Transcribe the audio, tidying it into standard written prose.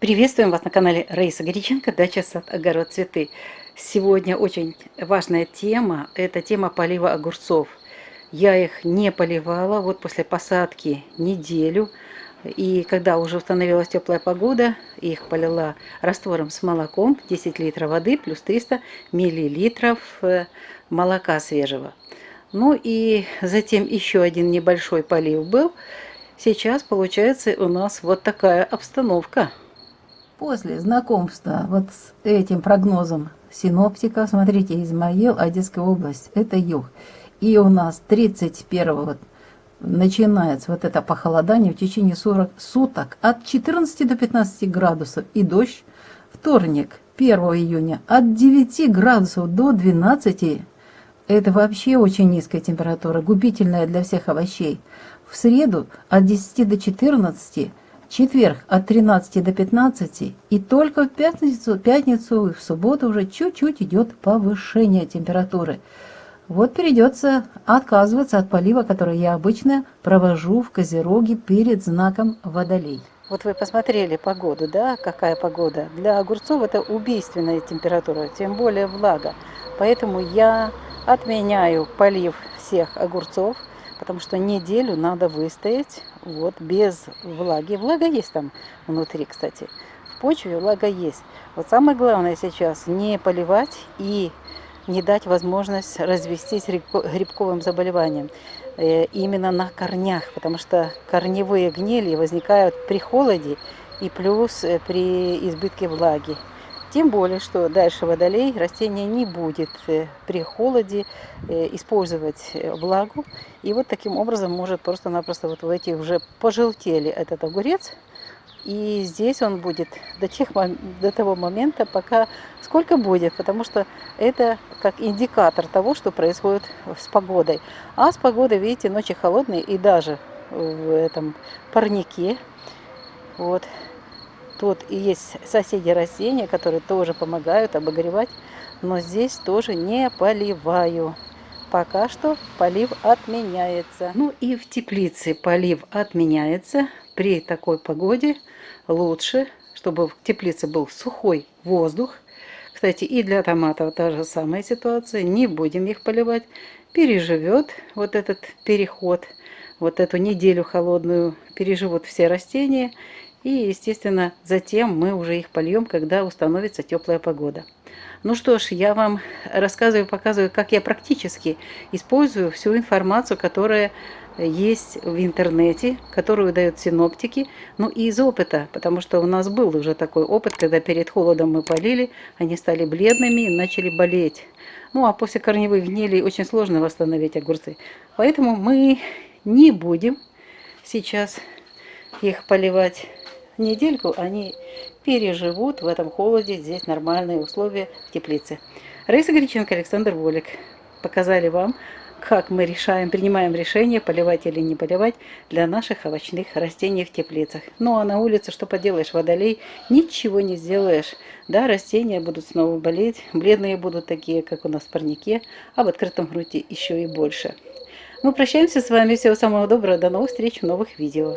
Приветствуем вас на канале Раиса Горяченко, дача, сад, огород, цветы. Сегодня очень важная тема, это тема полива огурцов. Я их не поливала вот после посадки неделю. И когда уже установилась теплая погода, их полила раствором с молоком, 10 литров воды плюс 300 миллилитров молока свежего. Ну и затем еще один небольшой полив был. Сейчас получается у нас вот такая обстановка. После знакомства вот с этим прогнозом синоптика, смотрите, Измаил, Одесская область, это юг. И у нас 31-го начинается вот это похолодание в течение 40 суток от 14 до 15 градусов и дождь. Вторник, 1 июня, от 9 градусов до 12. Это вообще очень низкая температура, губительная для всех овощей. В среду от 10 до 14, четверг от 13 до 15, и только в пятницу и в субботу уже чуть-чуть идет повышение температуры. Вот придется отказываться от полива, который я обычно провожу в Козероге перед знаком Водолей. Вот вы посмотрели погоду, да, какая погода. Для огурцов это убийственная температура, тем более влага. Поэтому я отменяю полив всех огурцов, потому что неделю надо выстоять вот без влаги. Влага есть там внутри, кстати. В почве влага есть. Вот самое главное сейчас не поливать и не дать возможность развестись грибковым заболеванием именно на корнях, потому что корневые гнили возникают при холоде и плюс при избытке влаги. Тем более, что дальше водолей растение не будет при холоде использовать влагу. И вот таким образом может просто-напросто вот в эти уже пожелтели этот огурец. И здесь он будет до того момента, пока сколько будет, потому что это как индикатор того, что происходит с погодой. А с погодой, видите, ночи холодные, и даже в этом парнике, вот, тут и есть соседи растения, которые тоже помогают обогревать, но здесь тоже не поливаю. Пока что полив отменяется. Ну и в теплице полив отменяется. При такой погоде лучше, чтобы в теплице был сухой воздух. Кстати, и для томатов та же самая ситуация. Не будем их поливать. Переживет вот этот переход, вот эту неделю холодную, переживут все растения. И, естественно, затем мы уже их польем, когда установится теплая погода. Ну что ж, я вам рассказываю, показываю, как я практически использую всю информацию, которая есть в интернете, которую дают синоптики, ну и из опыта, потому что у нас был уже такой опыт, когда перед холодом мы полили, они стали бледными и начали болеть. Ну а после корневых гнилей очень сложно восстановить огурцы. Поэтому мы не будем сейчас их поливать. Недельку они переживут в этом холоде, здесь нормальные условия в теплице. Раиса Горяченко, Александр Волик показали вам, как мы принимаем решение, поливать или не поливать для наших овощных растений в теплицах. Ну а на улице, что поделаешь, водолей, ничего не сделаешь. Да, растения будут снова болеть, бледные будут такие, как у нас в парнике, а в открытом грунте еще и больше. Мы прощаемся с вами, всего самого доброго, до новых встреч в новых видео.